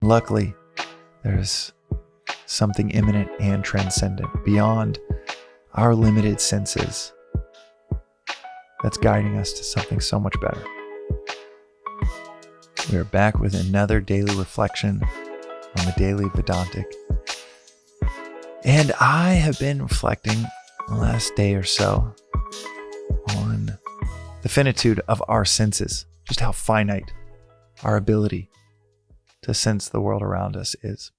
Luckily, there's something immanent and transcendent beyond our limited senses that's guiding us to something so much better. We are back with another daily reflection on the Daily Vedantic. And I have been reflecting the last day or so on the finitude of our senses, just how finite our ability to sense the world around us is.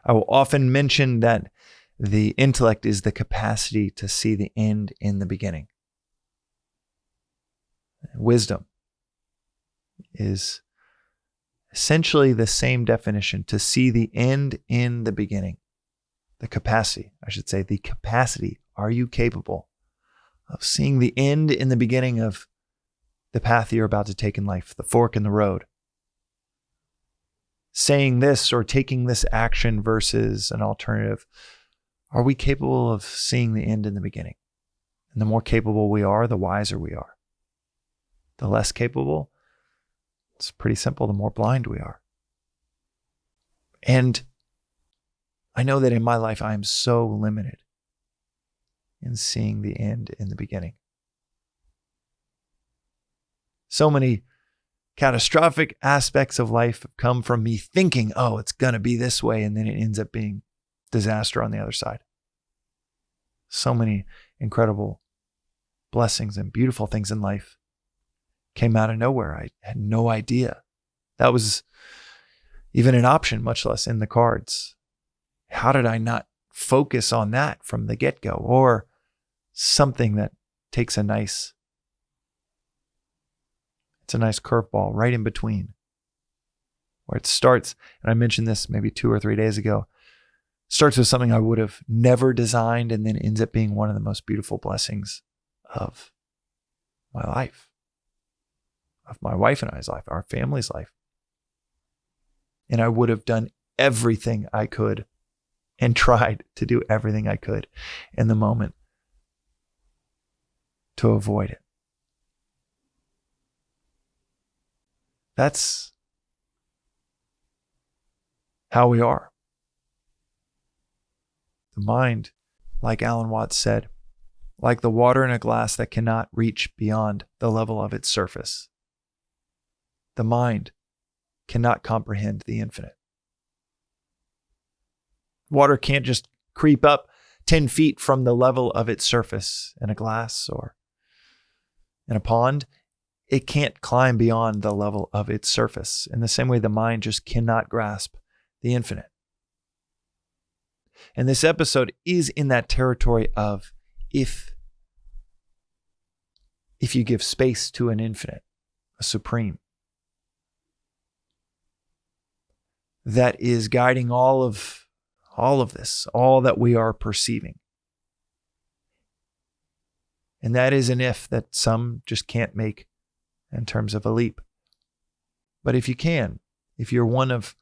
I will often mention that the intellect is the capacity to see the end in the beginning. Wisdom is essentially the same definition, to see the end in the beginning. The capacity, I should say, the capacity. Are you capable of seeing the end in the beginning of the path you're about to take in life, the fork in the road? Saying this or taking this action versus an alternative. Are we capable of seeing the end in the beginning? And the more capable we are, the wiser we are. The less capable, it's pretty simple, the more blind we are. And I know that in my life, I am so limited in seeing the end in the beginning. So many catastrophic aspects of life have come from me thinking, oh, it's going to be this way, and then it ends up being disaster on the other side. So many incredible blessings and beautiful things in life came out of nowhere. I had no idea that was even an option, much less in the cards. How did I not focus on that from the get-go? Or something that takes a nice curveball right in between, where it starts, and I mentioned this maybe 2 or 3 days ago, starts with something I would have never designed and then ends up being one of the most beautiful blessings of my life, of my wife and I's life, our family's life. And I would have done everything I could and tried to do everything I could in the moment to avoid it. That's how we are. The mind, like Alan Watts said, like the water in a glass that cannot reach beyond the level of its surface. The mind cannot comprehend the infinite. Water can't just creep up 10 feet from the level of its surface in a glass or in a pond. It can't climb beyond the level of its surface. In the same way, the mind just cannot grasp the infinite. And this episode is in that territory of if you give space to an infinite, a supreme, that is guiding all of this, all that we are perceiving. And that is an if that some just can't make in terms of a leap. But if you can, if you're one of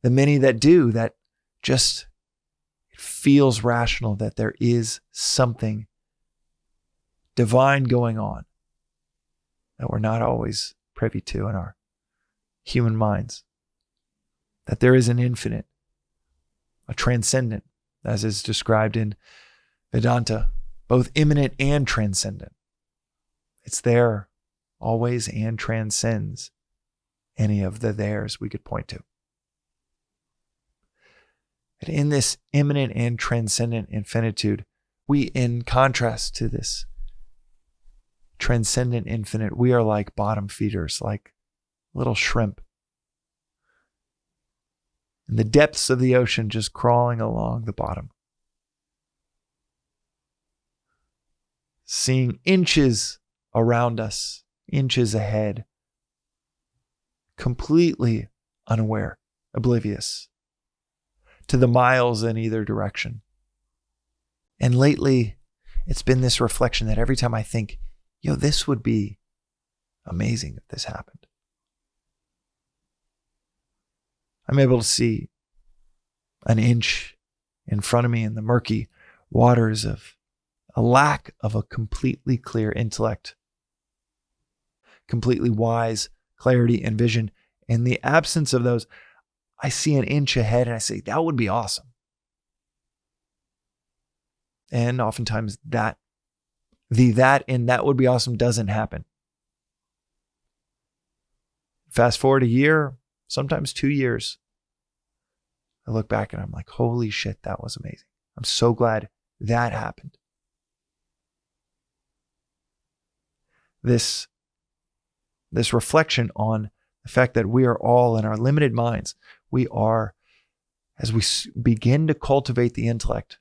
the many that do, that just it feels rational that there is something divine going on that we're not always privy to in our human minds, that there is an infinite, a transcendent, as is described in Vedanta, both immanent and transcendent. It's there always and transcends any of the theirs we could point to. And in this immanent and transcendent infinitude, we, in contrast to this transcendent infinite, we are like bottom feeders, like little shrimp in the depths of the ocean, just crawling along the bottom, seeing inches around us, inches ahead, completely unaware, oblivious to the miles in either direction. And lately, it's been this reflection that every time I think, this would be amazing if this happened, I'm able to see an inch in front of me in the murky waters of a lack of a completely clear intellect, completely wise clarity and vision. In the absence of those, I see an inch ahead and I say, that would be awesome. And oftentimes that would be awesome doesn't happen. Fast forward a year, sometimes 2 years. I look back and I'm like, holy shit, that was amazing. I'm so glad that happened. This reflection on the fact that we are all in our limited minds, as we begin to cultivate the intellect,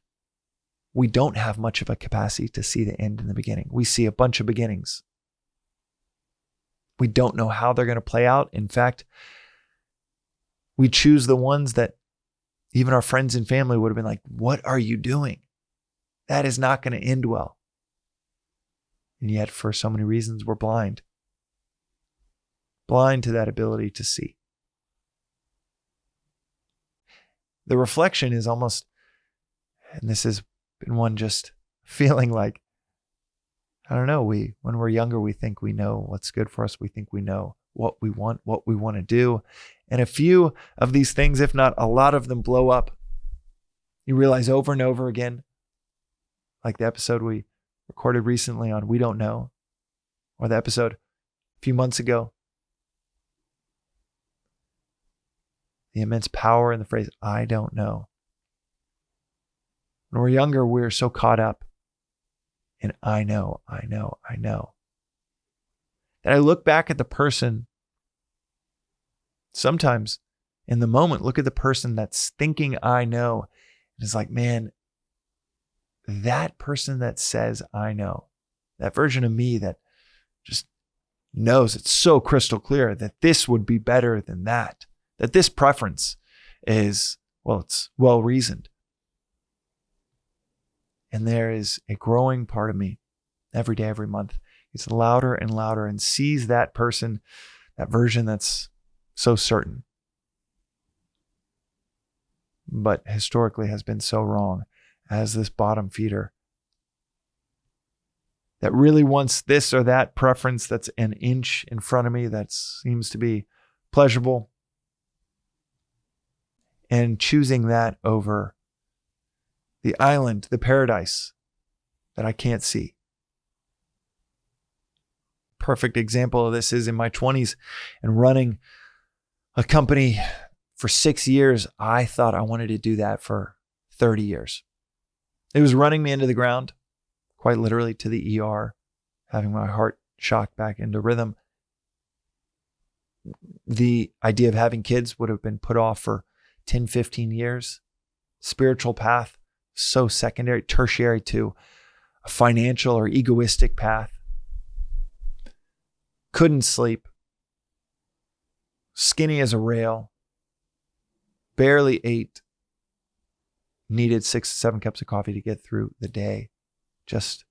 we don't have much of a capacity to see the end in the beginning. We see a bunch of beginnings. We don't know how they're going to play out. In fact, we choose the ones that even our friends and family would have been like, what are you doing? That is not going to end well. And yet, for so many reasons, we're blind. Blind to that ability to see. The reflection is almost, and this has been one just feeling like, I don't know, when we're younger, we think we know what's good for us. We think we know what we want to do. And a few of these things, if not a lot of them, blow up. You realize over and over again, like the episode we recorded recently on We Don't Know, or the episode a few months ago. The immense power in the phrase, I don't know. When we're younger, we're so caught up in I know. That I look back at the person, sometimes in the moment, look at the person that's thinking I know, and it's like, man, that person that says I know, that version of me that just knows it's so crystal clear that this would be better than that this preference is, it's well reasoned. And there is a growing part of me every day, every month. It's louder and louder and sees that person, that version that's so certain, but historically has been so wrong, as this bottom feeder that really wants this or that preference that's an inch in front of me that seems to be pleasurable, and choosing that over the island, the paradise that I can't see. Perfect example of this is in my 20s and running a company for 6 years. I thought I wanted to do that for 30 years. It was running me into the ground, quite literally to the ER, having my heart shocked back into rhythm. The idea of having kids would have been put off for 10, 15 years. Spiritual path, so secondary, tertiary to a financial or egoistic path. Couldn't sleep. Skinny as a rail. Barely ate. Needed 6 to 7 cups of coffee to get through the day. Just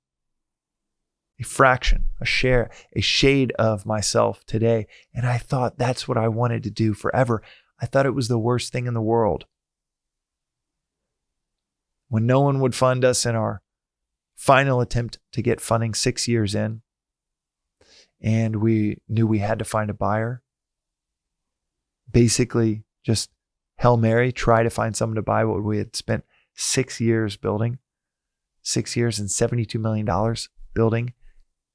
a fraction, a shade of myself today. And I thought that's what I wanted to do forever. I thought it was the worst thing in the world. When no one would fund us in our final attempt to get funding 6 years in, and we knew we had to find a buyer, basically just Hail Mary, try to find someone to buy what we had spent 6 years building, 6 years and $72 million building,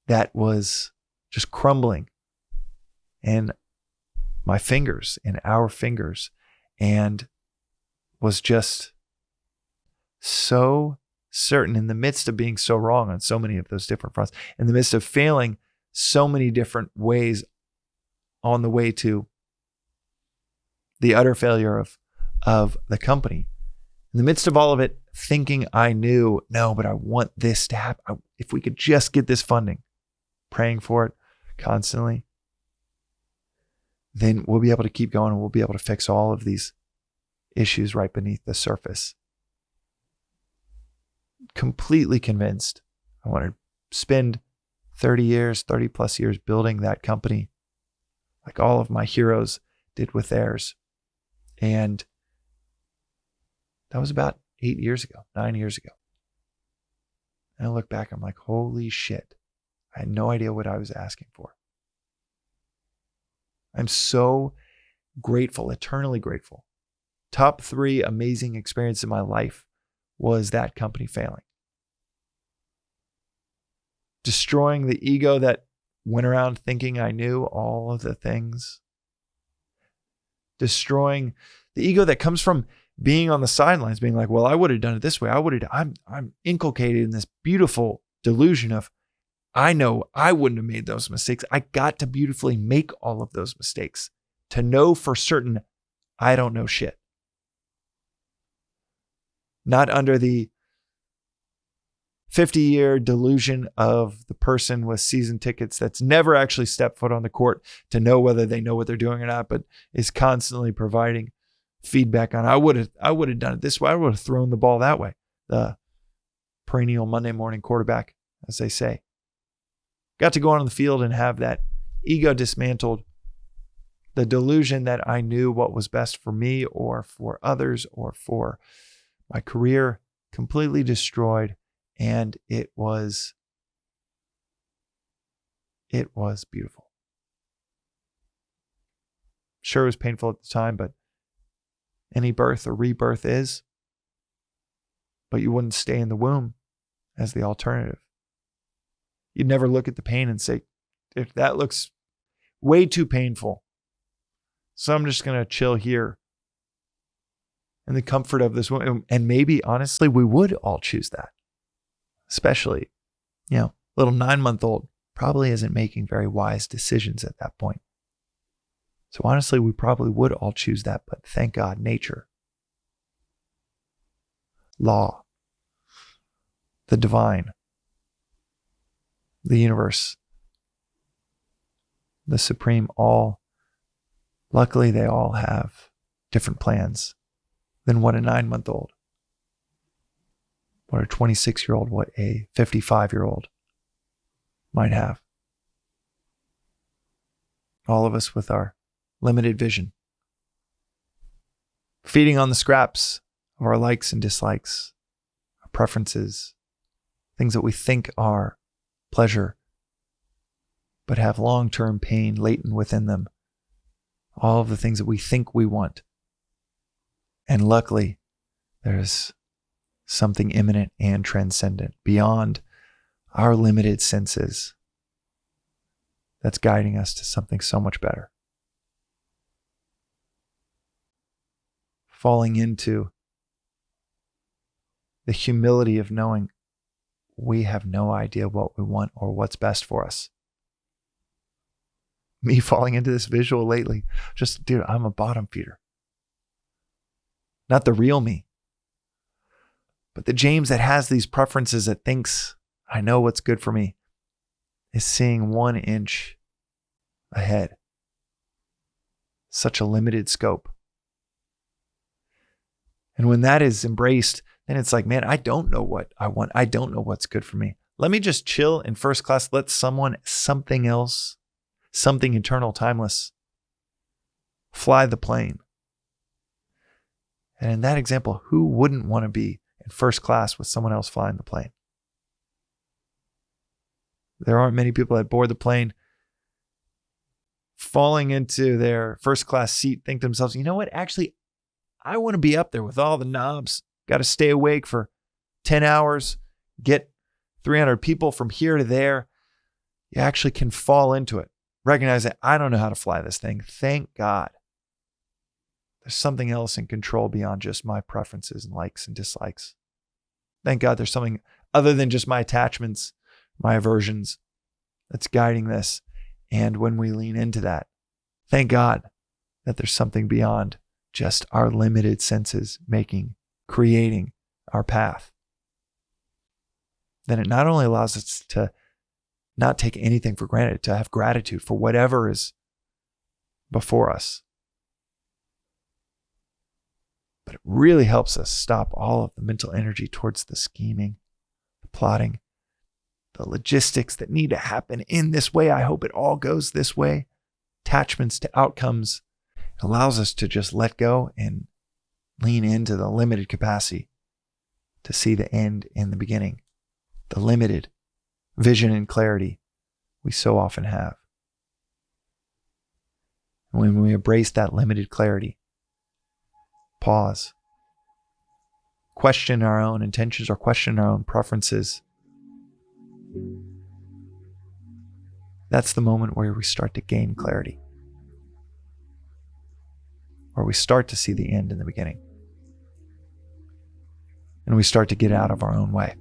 that was just crumbling in my fingers, in our fingers, and was just so certain in the midst of being so wrong on so many of those different fronts, in the midst of failing so many different ways on the way to the utter failure of the company. In the midst of all of it, thinking I knew, no, but I want this to happen. If we could just get this funding, praying for it constantly, then we'll be able to keep going and we'll be able to fix all of these issues right beneath the surface. Completely convinced I want to spend 30 plus years building that company like all of my heroes did with theirs. And that was about 9 years ago. And I look back, I'm like, holy shit. I had no idea what I was asking for. I'm so grateful, eternally grateful, top 3 amazing experiences in my life was that company failing. Destroying the ego that went around thinking I knew all of the things. Destroying the ego that comes from being on the sidelines, being like, well, I would have done it this way. I'm inculcated in this beautiful delusion of, I know I wouldn't have made those mistakes. I got to beautifully make all of those mistakes to know for certain I don't know shit. Not under the 50-year delusion of the person with season tickets that's never actually stepped foot on the court to know whether they know what they're doing or not, but is constantly providing feedback on, I would have done it this way. I would have thrown the ball that way. The perennial Monday morning quarterback, as they say. Got to go on the field and have that ego dismantled. The delusion that I knew what was best for me or for others or for my career completely destroyed. And it was beautiful. Sure, it was painful at the time, but any birth or rebirth is. But you wouldn't stay in the womb as the alternative. You'd never look at the pain and say, if that looks way too painful, so I'm just going to chill here in the comfort of this womb. And maybe, honestly, we would all choose that. Especially, little 9-month-old probably isn't making very wise decisions at that point. So honestly, we probably would all choose that, but thank God, nature, law, the divine, the universe, the supreme, luckily they all have different plans than what a 9-month-old, what a 26-year-old, what a 55-year-old might have. All of us with our limited vision, feeding on the scraps of our likes and dislikes, our preferences, things that we think are pleasure, but have long-term pain latent within them. All of the things that we think we want. And luckily, there's something immanent and transcendent beyond our limited senses that's guiding us to something so much better. Falling into the humility of knowing we have no idea what we want or what's best for us. Me falling into this visual lately, just, dude, I'm a bottom feeder. Not the real me. But the James that has these preferences, that thinks, I know what's good for me, is seeing 1 inch ahead. Such a limited scope. And when that is embraced, then it's like, man, I don't know what I want. I don't know what's good for me. Let me just chill in first class. Let something else, something eternal, timeless, fly the plane. And in that example, who wouldn't want to be in first class with someone else flying the plane? There aren't many people that board the plane, falling into their first class seat, think to themselves, you know what? Actually, I want to be up there with all the knobs. Got to stay awake for 10 hours, get 300 people from here to there. You actually can fall into it. Recognize that I don't know how to fly this thing. Thank God. There's something else in control beyond just my preferences and likes and dislikes. Thank God there's something other than just my attachments, my aversions, that's guiding this. And when we lean into that, thank God that there's something beyond just our limited senses creating our path. Then it not only allows us to not take anything for granted, to have gratitude for whatever is before us, but it really helps us stop all of the mental energy towards the scheming, the plotting, the logistics that need to happen in this way. I hope it all goes this way. Attachments to outcomes. It allows us to just let go and lean into the limited capacity to see the end in the beginning, the limited vision and clarity we so often have. And when we embrace that limited clarity, pause, question our own intentions or question our own preferences, that's the moment where we start to gain clarity, where we start to see the end in the beginning, and we start to get out of our own way.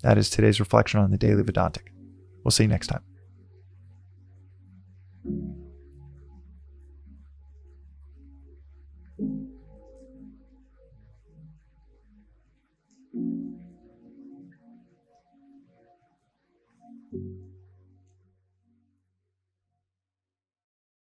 That is today's reflection on the Daily Vedantic. We'll see you next time.